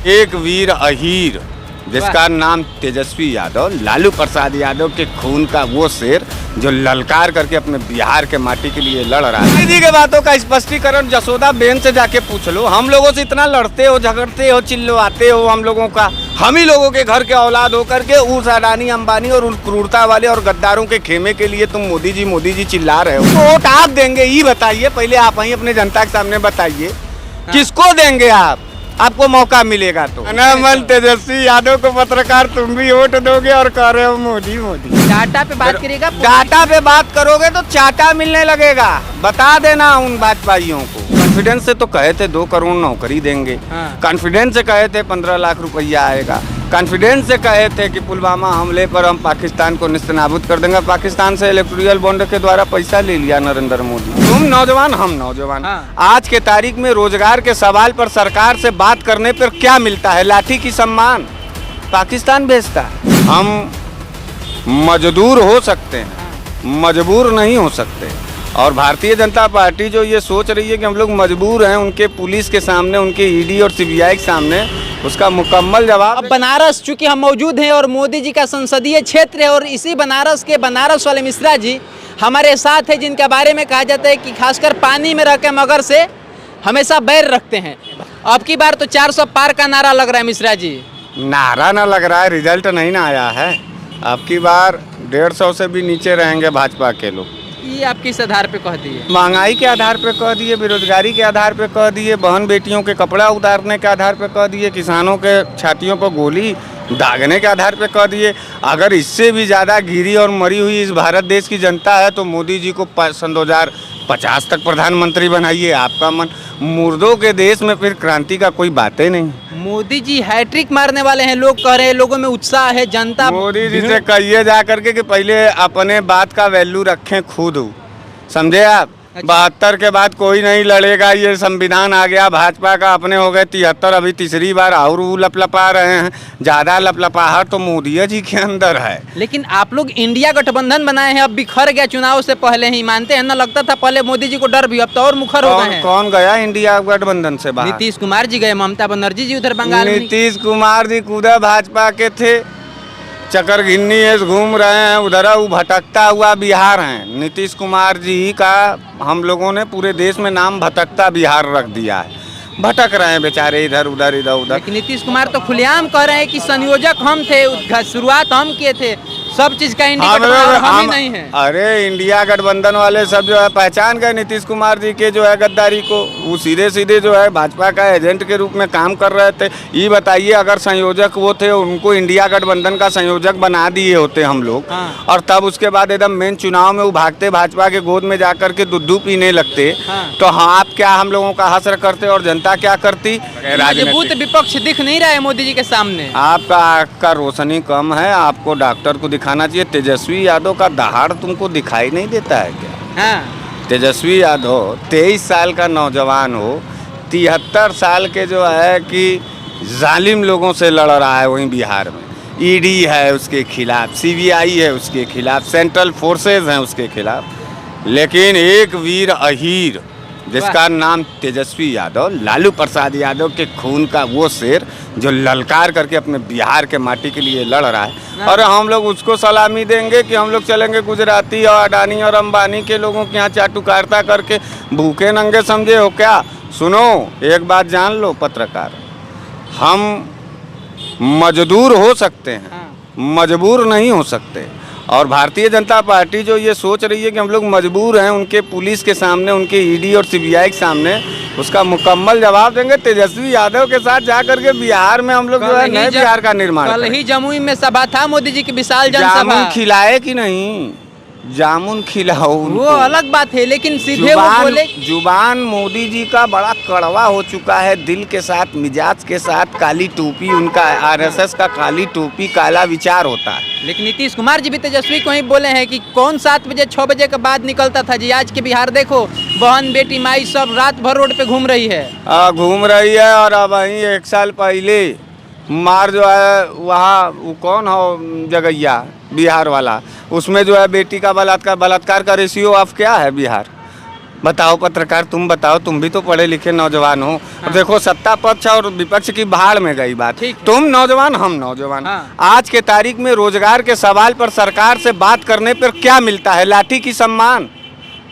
एक वीर अहीर जिसका नाम तेजस्वी यादव, लालू प्रसाद यादव के खून का वो शेर जो ललकार करके अपने बिहार के माटी के लिए लड़ रहा है। जी के बातों का स्पष्टीकरण जसोदा बेन से जाके पूछ लो। हम लोगों से इतना लड़ते हो, झगड़ते हो, चिल्लवाते हो हम लोगों का, हम ही लोगों के घर के औलाद होकर के उस अडानी अंबानी और उन क्रूरता वाले और गद्दारों के खेमे के लिए तुम मोदी जी चिल्ला रहे हो। तो वोट आप देंगे, ये बताइए पहले, आप ही अपने जनता के सामने बताइए किसको देंगे आपको मौका मिलेगा तो। अनमोल तेजस्वी यादव को पत्रकार तुम भी वोट दोगे और कह रहे हो मोदी मोदी। डाटा पे बात करिएगा, डाटा पे बात करोगे तो चाटा मिलने लगेगा। बता देना उन भाजपाइयों को। कॉन्फिडेंस से तो कहे थे 2 करोड़ नौकरी देंगे, कॉन्फिडेंस से कहे थे 15 लाख रुपया आएगा, कॉन्फिडेंस से कहे थे कि पुलवामा हमले पर हम पाकिस्तान को निस्तनाबूद कर देंगे। पाकिस्तान से इलेक्टोरल बॉन्ड के द्वारा पैसा ले लिया नरेंद्र मोदी। तुम नौजवान, हम नौजवान। आज के तारीख में रोजगार के सवाल पर सरकार से बात करने पर क्या मिलता है? लाठी की सम्मान पाकिस्तान भेजता है। हम मजदूर हो सकते हैं, मजबूर नहीं हो सकते। और भारतीय जनता पार्टी जो ये सोच रही है कि हम लोग मजबूर हैं, उनके पुलिस के सामने, उनके ईडी और सीबीआई के सामने उसका मुकम्मल जवाब। अब बनारस चूंकि हम मौजूद हैं और मोदी जी का संसदीय क्षेत्र है, और इसी बनारस के बनारस वाले मिश्रा जी हमारे साथ है, जिनके बारे में कहा जाता है कि खासकर पानी में रह के मगर से हमेशा बैर रखते हैं। अब की बार तो 400 पार का नारा लग रहा है मिश्रा जी। नारा ना लग रहा है, रिजल्ट नहीं ना आया है। अब की बार 150 से भी नीचे रहेंगे भाजपा के लोग। ये आप किस आधार पे कह दिए? महंगाई के आधार पे कह दिए, बेरोजगारी के आधार पे कह दिए, बहन बेटियों के कपड़ा उतारने के आधार पे कह दिए, किसानों के छातियों पर गोली दागने के आधार पे कह दिए। अगर इससे भी ज़्यादा गिरी और मरी हुई इस भारत देश की जनता है तो मोदी जी को 2050 तक प्रधानमंत्री बनाइए। आपका मन, मुर्दों के देश में फिर क्रांति का कोई बातें नहीं। मोदी जी हैट्रिक मारने वाले हैं, लोग कह रहे हैं, लोगों में उत्साह है, जनता। मोदी जी से कहिए जा करके कि पहले अपने बात का वैल्यू रखें खुद, समझे आप। 72 के बाद कोई नहीं लड़ेगा, ये संविधान आ गया भाजपा का, अपने हो गए 73, अभी तीसरी बार और लपलपा रहे हैं। ज़्यादा लपलपाहट तो मोदी जी के अंदर है। लेकिन आप लोग इंडिया गठबंधन बनाए हैं, अब बिखर गया चुनाव से पहले ही, मानते हैं ना? लगता था पहले मोदी जी को डर भी, अब तो और मुखर हो गए हैं। कौन गया इंडिया गठबंधन से बाहर? नीतीश कुमार जी गए, ममता बनर्जी जी उधर बंगाल में। नीतीश कुमार जी खुदा भाजपा के थे, चक्कर घिन्नी घूम रहे हैं उधर, वो भटकता हुआ बिहार हैं। नीतीश कुमार जी का हम लोगों ने पूरे देश में नाम भटकता बिहार रख दिया है। भटक रहे हैं बेचारे इधर उधर इधर उधर। लेकिन नीतीश कुमार तो खुलेआम कह रहे हैं कि संयोजक हम थे, शुरुआत हम किए थे, सब चीज का इंडिया हम ही नहीं है। अरे इंडिया गठबंधन वाले सब जो है पहचान गए नीतीश कुमार जी के जो है गद्दारी को। वो सीधे सीधे जो है भाजपा का एजेंट के रूप में काम कर रहे थे। ये बताइए, अगर संयोजक वो थे, उनको इंडिया गठबंधन का संयोजक बना दिए होते हम लोग, और तब उसके बाद एकदम मेन चुनाव में वो भागते भाजपा के गोद में जाकर के दूध पीने लगते, तो हाँ आप क्या हम लोगों का हसर करते और जनता क्या करती? मजबूत विपक्ष दिख नहीं रहा है मोदी जी के सामने। आपका रोशनी कम है, आपको डॉक्टर को दिखाना चाहिए। तेजस्वी यादव का दहाड़ तुमको दिखाई नहीं देता है क्या? तेजस्वी यादव 23 साल का नौजवान हो, 73 साल के जो है कि जालिम लोगों से लड़ रहा है वहीं बिहार में। ईडी है उसके खिलाफ, सीबीआई है उसके खिलाफ, सेंट्रल फोर्सेज हैं उसके खिलाफ। लेकिन एक वीर अहीर जिसका नाम तेजस्वी यादव, लालू प्रसाद यादव के खून का वो शेर जो ललकार करके अपने बिहार के माटी के लिए लड़ रहा है, और हम लोग उसको सलामी देंगे कि हम लोग चलेंगे गुजराती और अडानी और अंबानी के लोगों के यहाँ चाटुकारिता करके भूखे नंगे समझे हो क्या? सुनो, एक बात जान लो पत्रकार, हम मजदूर हो सकते हैं, मजबूर नहीं हो सकते। और भारतीय जनता पार्टी जो ये सोच रही है कि हम लोग मजबूर हैं, उनके पुलिस के सामने, उनके ईडी और सीबीआई के सामने उसका मुकम्मल जवाब देंगे। तेजस्वी यादव के साथ जाकर के बिहार में हम लोग जो है नए बिहार का निर्माण। कल ही जमुई में सभा था मोदी जी की, विशाल जनसभा। खिलाए कि नहीं? जामुन खिलाओ वो अलग बात है, लेकिन सीधे वो बोले। जुबान मोदी जी का बड़ा कड़वा हो चुका है, दिल के साथ, मिजाज के साथ। काली टोपी उनका, आरएसएस का काली टोपी, काला विचार होता है। लेकिन नीतीश कुमार जी भी तेजस्वी को ही बोले हैं कि कौन 7 बजे 6 बजे के बाद निकलता था जी। आज के बिहार देखो, बहन बेटी माई सब रात भर रोड पे घूम रही है। घूम रही है। और अब वहीं 1 साल पहले मार जो है वहाँ, वो कौन हो जगैया बिहार वाला, उसमें जो है बेटी का बलात्कार का रेशियो अब क्या है बिहार? बताओ पत्रकार, तुम बताओ, तुम भी तो पढ़े लिखे नौजवान हो। हाँ। देखो सत्ता पक्ष और विपक्ष की भाड़ में गई बात, तुम नौजवान हम नौजवान। हाँ। आज के तारीख में रोजगार के सवाल पर सरकार से बात करने पर क्या मिलता है? लाठी की सम्मान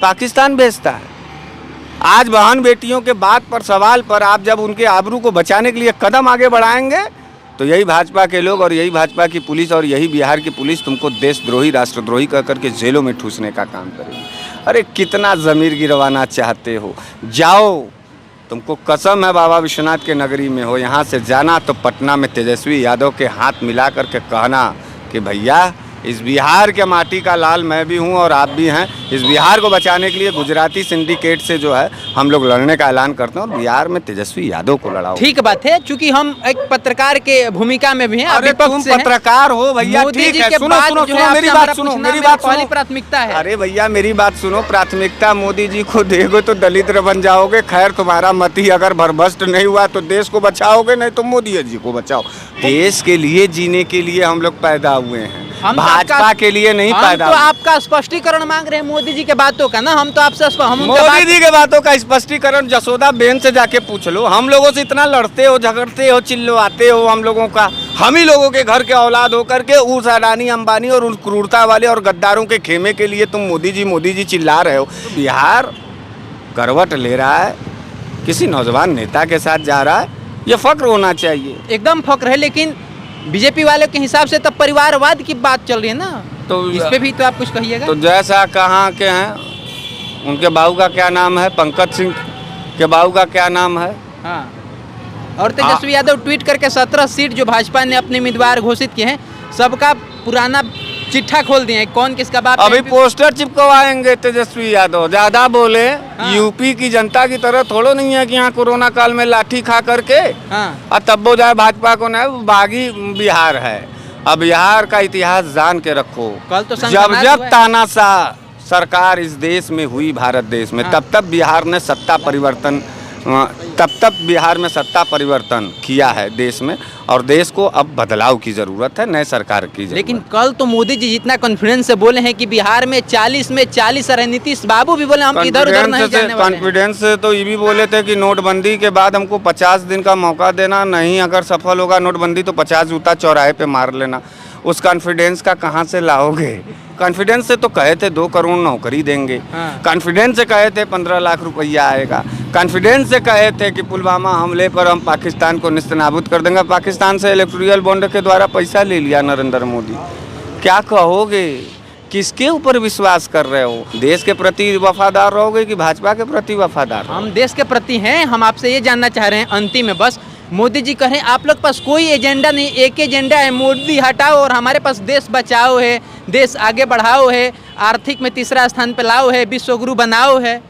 पाकिस्तान भेजता है। आज बहन बेटियों के बात पर सवाल पर आप जब उनके आबरू को बचाने के लिए कदम आगे बढ़ाएंगे तो यही भाजपा के लोग और यही भाजपा की पुलिस और यही बिहार की पुलिस तुमको देशद्रोही राष्ट्रद्रोही कह करके जेलों में ठूसने का काम करेगी। अरे कितना ज़मीर गिरवाना चाहते हो? जाओ, तुमको कसम है बाबा विश्वनाथ के नगरी में हो, यहाँ से जाना तो पटना में तेजस्वी यादव के हाथ मिला करके कहना कि भैया इस बिहार के माटी का लाल मैं भी हूँ और आप भी हैं। इस बिहार को बचाने के लिए गुजराती सिंडिकेट से जो है हम लोग लड़ने का ऐलान करते हैं और बिहार में तेजस्वी यादव को लड़ाओ। ठीक बात है, क्योंकि हम एक पत्रकार के भूमिका में भी हैं। अरे तुम पत्रकार हो भैया, ठीक है, सुनो सुनो सुनो मेरी बात सुनो, मेरी बात सुनो। प्राथमिकता है। अरे भैया मेरी बात सुनो, प्राथमिकता मोदी जी को देगो तो दलित बन जाओगे। खैर तुम्हारा मत ही अगर भरभस्ट नहीं हुआ तो देश को बचाओगे, नहीं तो मोदी जी को बचाओ। देश के लिए जीने के लिए हम लोग पैदा हुए हैं, भाजपा के लिए नहीं पैदा। हम तो आपका स्पष्टीकरण मांग रहे हैं मोदी जी के बातों का ना, हम तो आपसे मोदी जी के बातों का स्पष्टीकरण जसोदा बेन से जाके पूछ लो। हम लोगों से इतना लड़ते हो, झगड़ते हो, चिल्लवाते हो हम लोगों का। हम ही लोगों के घर के औलाद होकर के उस अडानी अंबानी और उन क्रूरता वाले और गद्दारों के खेमे के लिए तुम मोदी जी चिल्ला रहे हो। बिहार करवट ले रहा है, किसी नौजवान नेता के साथ जा रहा है, ये फक्र होना चाहिए। एकदम फक्र है, लेकिन बीजेपी वाले के हिसाब से तो परिवारवाद की बात चल रही है ना, तो इस पे भी तो आप कुछ कहिएगा। तो जैसा कहाँ के हैं, उनके बाबू का क्या नाम है, पंकज सिंह के बाबू का क्या नाम है? हाँ। और तेजस्वी यादव ट्वीट करके 17 सीट जो भाजपा ने अपने उम्मीदवार घोषित किए हैं सबका पुराना चिट्ठा खोल दिए, कौन किसका बाप। अभी पोस्टर चिपकवाएंगे तेजस्वी यादव, ज्यादा बोले। हाँ। यूपी की जनता की तरह थोड़ो नहीं है कि यहाँ कोरोना काल में लाठी खा करके और तब वो जाए भाजपा को नहीं, बागी बिहार है। अब बिहार का इतिहास जान के रखो। कल तो जब तानाशाह सरकार इस देश में हुई, भारत देश में, तब बिहार ने सत्ता परिवर्तन बिहार में सत्ता परिवर्तन किया है देश में, और देश को अब बदलाव की जरूरत है, नए सरकार की जरूरत। लेकिन कल तो मोदी जी जितना कॉन्फिडेंस से बोले हैं कि बिहार में 40 में 40 और नीतीश बाबू भी बोले हम इधर उधर नहीं जाने वाले। कॉन्फिडेंस से तो ये भी बोले थे कि नोटबंदी के बाद हमको 50 दिन का मौका देना, नहीं अगर सफल होगा नोटबंदी तो 50 जूता चौराहे पे मार लेना। उस कॉन्फिडेंस का कहाँ से लाओगे? कॉन्फिडेंस से तो कहे थे 2 करोड़ नौकरी देंगे, कॉन्फिडेंस से कहे थे 15 लाख रुपया आएगा, कॉन्फिडेंस से कहे थे कि पुलवामा हमले पर हम पाकिस्तान को निस्तनाबूद कर देंगे। पाकिस्तान से इलेक्टोरल बॉन्ड के द्वारा पैसा ले लिया नरेंद्र मोदी। क्या कहोगे? किसके ऊपर विश्वास कर रहे हो? देश के प्रति वफादार रहोगे कि भाजपा के प्रति वफादार? हम देश के प्रति हैं। हम आपसे ये जानना चाह रहे हैं अंतिम में, बस मोदी जी कहें आप लोग पास कोई एजेंडा नहीं, एक एजेंडा है मोदी हटाओ और हमारे पास देश बचाओ है, देश आगे बढ़ाओ है, आर्थिक में तीसरा स्थान पे लाओ है, विश्व गुरु बनाओ है।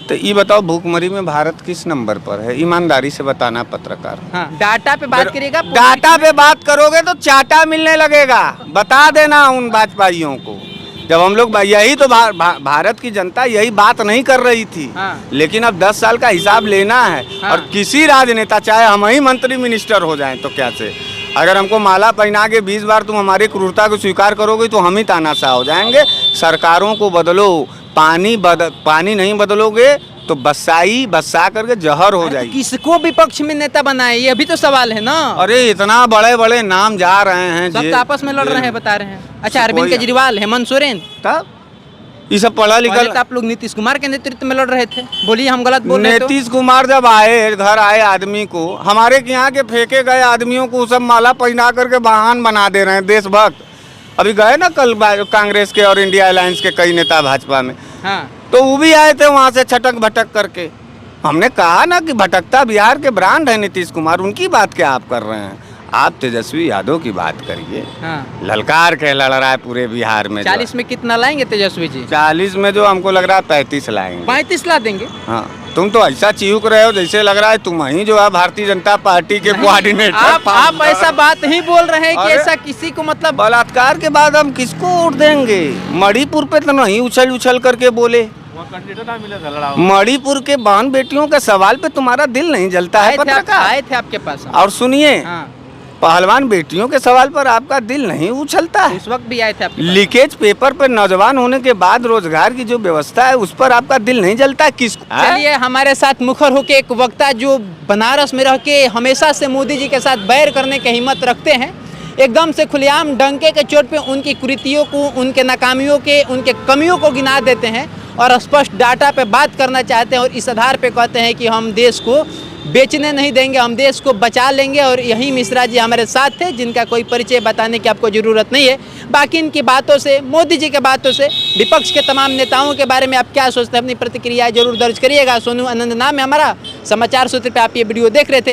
तो ये बताओ भूखमरी में भारत किस नंबर पर है? ईमानदारी से बताना पत्रकार। हाँ, डाटा पे बात करिएगा। डाटा पे बात करोगे तो चाटा मिलने लगेगा। बता देना उन भाजपाइयों को, जब हम लोग यही तो भारत की जनता यही बात नहीं कर रही थी। हाँ। लेकिन अब 10 साल का हिसाब लेना है। हाँ। और किसी राजनेता, चाहे हम ही मंत्री मिनिस्टर हो जाएं तो क्या से, अगर हमको माला पहना के 20 बार तुम हमारी क्रूरता को स्वीकार करोगे तो हम ही तानाशाह हो जाएंगे। सरकारों को बदलो, पानी नहीं बदलोगे तो बसा करके जहर हो जाएगी। किसको विपक्ष में नेता बनाए, ये भी तो सवाल है ना। अरे इतना बड़े बड़े नाम जा रहे हैं, सब आपस में लड़ रहे हैं, बता रहे हैं। अच्छा, अरविंद केजरीवाल, हेमंत सोरेन, तब ये सब पढ़ा लिखा। आप लोग नीतीश कुमार के नेतृत्व में लड़ रहे थे, बोलिए हम गलत बोल रहे हैं? नीतीश कुमार जब आए, घर आए आदमी को, हमारे यहाँ के फेंके गए आदमियों को सब माला पहना करके वाहन बना दे रहे हैं, देशभक्त। अभी गए ना कल कांग्रेस के और इंडिया अलायंस के कई नेता भाजपा में। हाँ। तो वो भी आए थे वहाँ से छटक भटक करके। हमने कहा ना कि भटकता बिहार के ब्रांड है नीतीश कुमार, उनकी बात क्या आप कर रहे हैं? आप तेजस्वी यादव की बात करिए। हाँ। ललकार के लड़ रहा है पूरे बिहार में। 40 में कितना लाएंगे तेजस्वी जी? 40 में जो हमको लग रहा है 35 लाएंगे। 35 ला देंगे? हाँ। तुम तो ऐसा चिहुक रहे हो जैसे लग रहा है तुम ही जो है भारतीय जनता पार्टी के कोऑर्डिनेटर। आप ऐसा बात ही बोल रहे हैं कि ऐसा किसी को मतलब बलात्कार के बाद हम किसको वोट देंगे? मणिपुर पे तो नहीं उछल करके बोले। मणिपुर के बहन बेटियों के सवाल पे तुम्हारा दिल नहीं जलता है? पत्रकार आए थे आपके पास और सुनिए, पहलवान बेटियों के सवाल पर आपका दिल नहीं उछलता है? उस वक्त भी आए थे आपके पास। लीकेज पेपर पर नौजवान होने के बाद रोजगार की जो व्यवस्था है उस पर आपका दिल नहीं जलता किसको? चलिए हमारे साथ मुखर होके एक वक्ता जो बनारस में रह के हमेशा से मोदी जी के साथ बैर करने की हिम्मत रखते हैं, एकदम से खुलेआम डंके के चोट पे उनकी कुरीतियों को, उनके नाकामियों के, उनके कमियों को गिना देते हैं और स्पष्ट डाटा पे बात करना चाहते हैं और इस आधार पे कहते हैं कि हम देश को बेचने नहीं देंगे, हम देश को बचा लेंगे। और यही मिश्रा जी हमारे साथ थे, जिनका कोई परिचय बताने की आपको ज़रूरत नहीं है। बाकी इनकी बातों से, मोदी जी के बातों से, विपक्ष के तमाम नेताओं के बारे में आप क्या सोचते हैं, अपनी प्रतिक्रिया जरूर दर्ज करिएगा। सोनू आनंद नाम है हमारा, समाचार सूत्र पे आप ये वीडियो देख रहे थे।